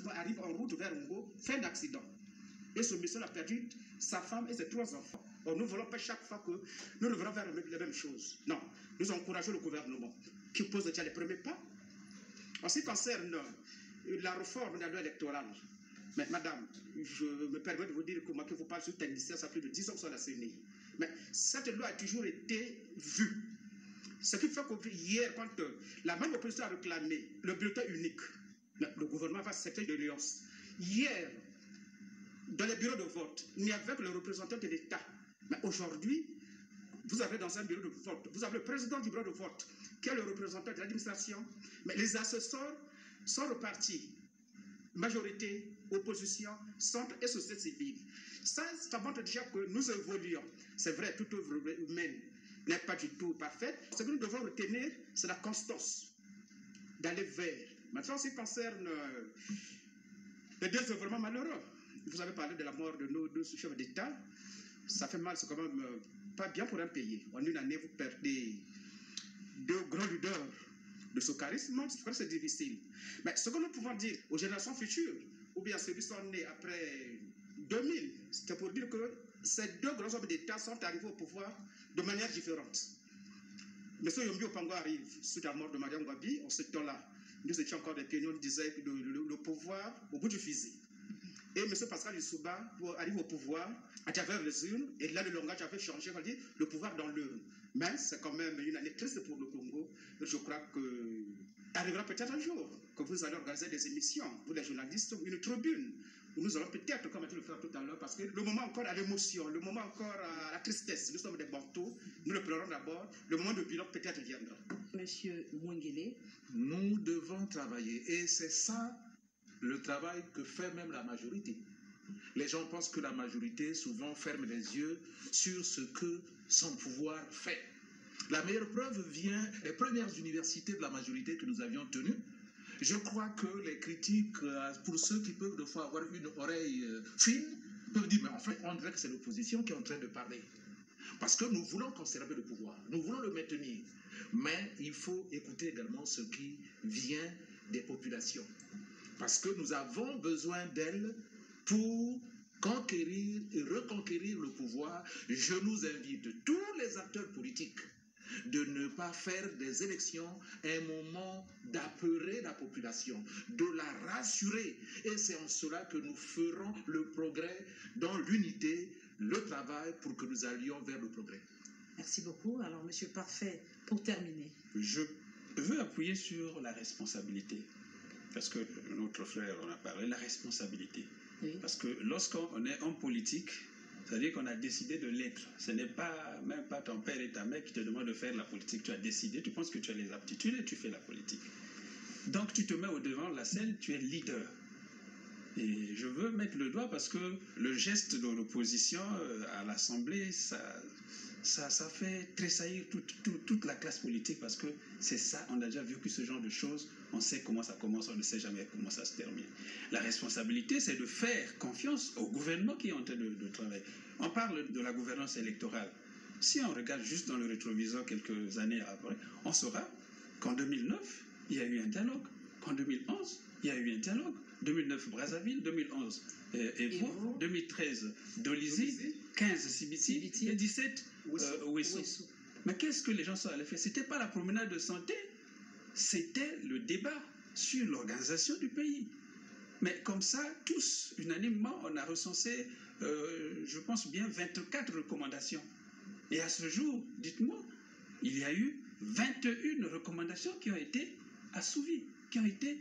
malheureusement arrive en route vers Ngo, fait un accident. Et ce monsieur a perdu sa femme et ses 3 enfants. Bon, nous ne voulons pas chaque fois que nous revenons vers les mêmes choses. Non, nous encourageons le gouvernement qui pose déjà les premiers pas. En ce qui concerne la réforme de la loi électorale, mais madame, je me permets de vous dire que moi qui vous parle sur technicien, ça fait plus de 10 ans sur la CENI. Mais cette loi a toujours été vue. Ce qui fait que hier, quand la même opposition a réclamé le bulletin unique, le gouvernement va accepter de l'alliance. Hier, dans les bureaux de vote, il n'y avait que le représentant de l'État. Mais aujourd'hui, vous avez dans un bureau de vote, vous avez le président du bureau de vote, qui est le représentant de l'administration, mais les assesseurs sont repartis. Majorité, opposition, centre et société civile. Ça montre déjà que nous évoluons. C'est vrai, toute œuvre humaine n'est pas du tout parfaite. Ce que nous devons retenir, c'est la constance d'aller vers. Maintenant, en ce qui concerne les désœuvrements malheureux, vous avez parlé de la mort de nos 2 chefs d'État. Ça fait mal, c'est quand même pas bien pour un pays. En une année, vous perdez 2 grands leaders de ce charisme, c'est difficile. Mais ce que nous pouvons dire aux générations futures, ou bien ceux qui sont nés après 2000, c'est pour dire que ces 2 grands hommes d'État sont arrivés au pouvoir de manière différente. M. Yombi Opango arrive suite à la mort de Mariam Gwabi. En ce temps-là, nous étions encore des pionniers, on disait que le pouvoir au bout du fusil. Et M. Pascal Lissouba arrive au pouvoir à travers les urnes, et là le langage avait changé, on va dire le pouvoir dans l'urne. Mais c'est quand même une année triste pour le Congo. Je crois que arrivera peut-être un jour que vous allez organiser des émissions, vous les journalistes, une tribune, où nous allons peut-être, comme on a dû le faire tout à l'heure, parce que le moment encore à l'émotion, le moment encore à la tristesse, nous sommes des Bantous, nous le pleurons d'abord, le moment de bilan peut-être viendra. Monsieur Mwengele. Nous devons travailler, et c'est ça le travail que fait même la majorité. Les gens pensent que la majorité souvent ferme les yeux sur ce que son pouvoir fait. La meilleure preuve vient des premières universités de la majorité que nous avions tenues. Je crois que les critiques, pour ceux qui peuvent des fois avoir une oreille fine, peuvent dire, mais en fait, on dirait que c'est l'opposition qui est en train de parler. Parce que nous voulons conserver le pouvoir, nous voulons le maintenir. Mais il faut écouter également ce qui vient des populations. Parce que nous avons besoin d'elles pour conquérir et reconquérir le pouvoir. Je nous invite, tous les acteurs politiques, de ne pas faire des élections un moment d'apeurer la population, de la rassurer. Et c'est en cela que nous ferons le progrès dans l'unité, le travail pour que nous allions vers le progrès. Merci beaucoup. Alors, Monsieur Parfait, pour terminer. Je veux appuyer sur la responsabilité. Parce que notre frère en a parlé, la responsabilité. Oui. Parce que lorsqu'on est en politique, c'est-à-dire qu'on a décidé de l'être. Ce n'est pas même pas ton père et ta mère qui te demandent de faire la politique. Tu as décidé, tu penses que tu as les aptitudes et tu fais la politique. Donc tu te mets au devant de la scène, tu es leader. Et je veux mettre le doigt parce que le geste de l'opposition à l'Assemblée, ça fait tressaillir toute la classe politique parce que c'est ça, on a déjà vécu ce genre de choses, on sait comment ça commence, on ne sait jamais comment ça se termine. La responsabilité, c'est de faire confiance au gouvernement qui est en train de travailler. On parle de la gouvernance électorale. Si on regarde juste dans le rétroviseur quelques années après, on saura qu'en 2009, il y a eu un dialogue, qu'en 2011, il y a eu un dialogue, 2009 Brazzaville, 2011 Evo, 2013 Dolisie, 15 Sibiti et 17 Ouessou. Mais qu'est-ce que les gens sont allés faire? Ce n'était pas la promenade de santé, c'était le débat sur l'organisation du pays. Mais comme ça, tous, unanimement, on a recensé, je pense bien, 24 recommandations. Et à ce jour, dites-moi, il y a eu 21 recommandations qui ont été assouvies, qui ont été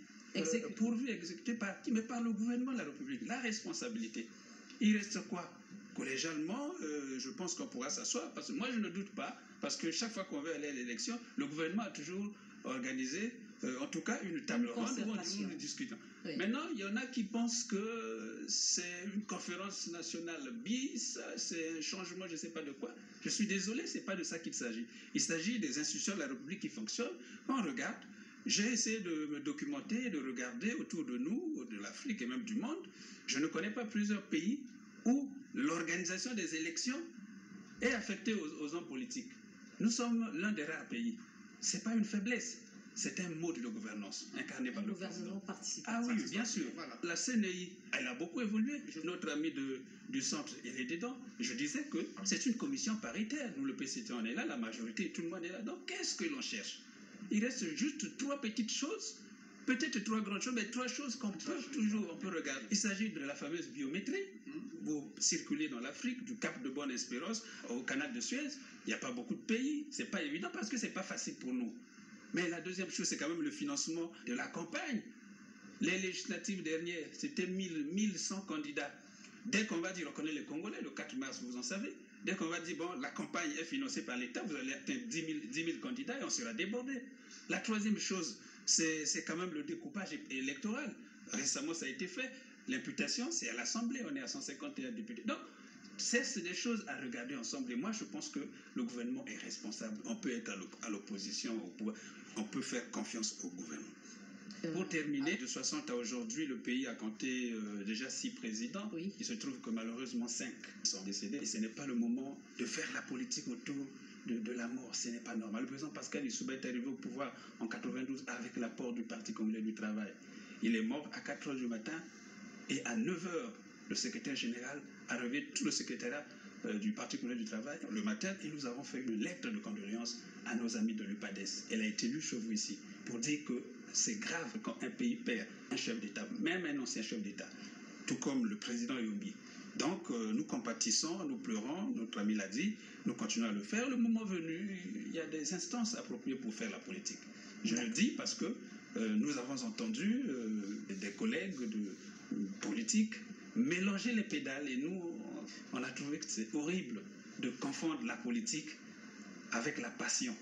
pourvues, exécutées par qui? Mais par le gouvernement de la République. La responsabilité. Il reste quoi? Collégialement, je pense qu'on pourra s'asseoir, parce que moi je ne doute pas, parce que chaque fois qu'on veut aller à l'élection, le gouvernement a toujours organisé, en tout cas, une table ronde où nous discutons. Oui. Maintenant, il y en a qui pensent que c'est une conférence nationale bis, c'est un changement, je ne sais pas de quoi. Je suis désolé, ce n'est pas de ça qu'il s'agit. Il s'agit des institutions de la République qui fonctionnent. On regarde. J'ai essayé de me documenter, de regarder autour de nous, de l'Afrique et même du monde. Je ne connais pas plusieurs pays où l'organisation des élections est affectée aux hommes politiques. Nous sommes l'un des rares pays. Ce n'est pas une faiblesse. c'est un mode de gouvernance incarné par le gouvernement président. participatif. Ah oui, bien sûr. Voilà. La CNI, elle a beaucoup évolué. Notre ami du centre, il est dedans. Je disais que c'est une commission paritaire. Nous, le PCT, on est là, la majorité, tout le monde est là. Donc, qu'est-ce que l'on cherche? Il reste juste 3 petites choses, peut-être 3 grandes choses, mais 3 choses qu'on peut toujours on peut regarder. Il s'agit de la fameuse biométrie. Vous circulez dans l'Afrique, du Cap de Bonne-Espérance au canal de Suez. Il n'y a pas beaucoup de pays. Ce n'est pas évident parce que ce n'est pas facile pour nous. Mais la deuxième chose, c'est quand même le financement de la campagne. Les législatives dernières, c'était 1100 candidats. Dès qu'on va dire, on connaît les Congolais, le 4 mars, vous en savez. Dès qu'on va dire, bon, la campagne est financée par l'État, vous allez atteindre 10 000 candidats et on sera débordé. La troisième chose, c'est quand même le découpage électoral. Récemment, ça a été fait. L'imputation, c'est à l'Assemblée, on est à 151 députés. Donc, c'est des choses à regarder ensemble. Et moi, je pense que le gouvernement est responsable. On peut être à l'opposition, au pouvoir. On peut faire confiance au gouvernement. Pour terminer, de 60 à aujourd'hui, le pays a compté déjà 6 présidents. Oui. Il se trouve que malheureusement 5 sont décédés. Et ce n'est pas le moment de faire la politique autour de la mort. Ce n'est pas normal. Le président Pascal Lissouba est arrivé au pouvoir en 92 avec l'apport du Parti congolais du travail. Il est mort à 4 h du matin et à 9 h, le secrétaire général a relevé tout le secrétariat du Parti congolais du travail le matin et nous avons fait une lettre de condoléances à nos amis de l'UPADES. Elle a été lue chez vous ici pour dire que c'est grave quand un pays perd un chef d'État, même un ancien chef d'État, tout comme le président Yombi. Donc nous compatissons, nous pleurons, notre ami l'a dit, nous continuons à le faire. Le moment venu, il y a des instances appropriées pour faire la politique. Je le dis parce que nous avons entendu des collègues de politique mélanger les pédales et nous, on a trouvé que c'est horrible de confondre la politique avec la passion.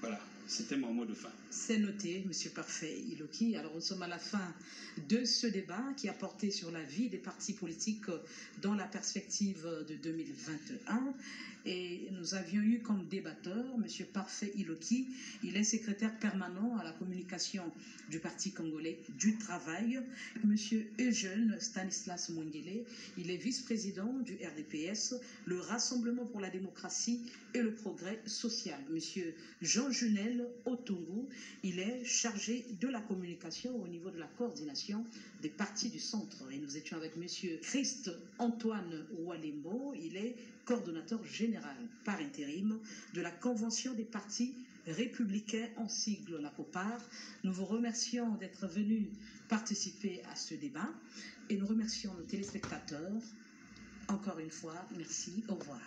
Voilà, c'était mon mot de fin. C'est noté, Monsieur Parfait Iloki. Alors, nous sommes à la fin de ce débat qui a porté sur la vie des partis politiques dans la perspective de 2021. Et nous avions eu comme débatteur Monsieur Parfait Iloki. Il est secrétaire permanent à la communication du Parti congolais du travail. Monsieur Eugène Stanislas Mwengele, il est vice-président du RDPS, le Rassemblement pour la démocratie et le progrès social. Monsieur Jean Junel Otungu, il est chargé de la communication au niveau de la coordination des partis du centre. Et nous étions avec monsieur Christ Antoine Walembo, il est coordonnateur général par intérim de la Convention des partis républicains, en sigle la COPAR. Nous vous remercions d'être venus participer à ce débat et nous remercions nos téléspectateurs. Encore une fois, merci, au revoir.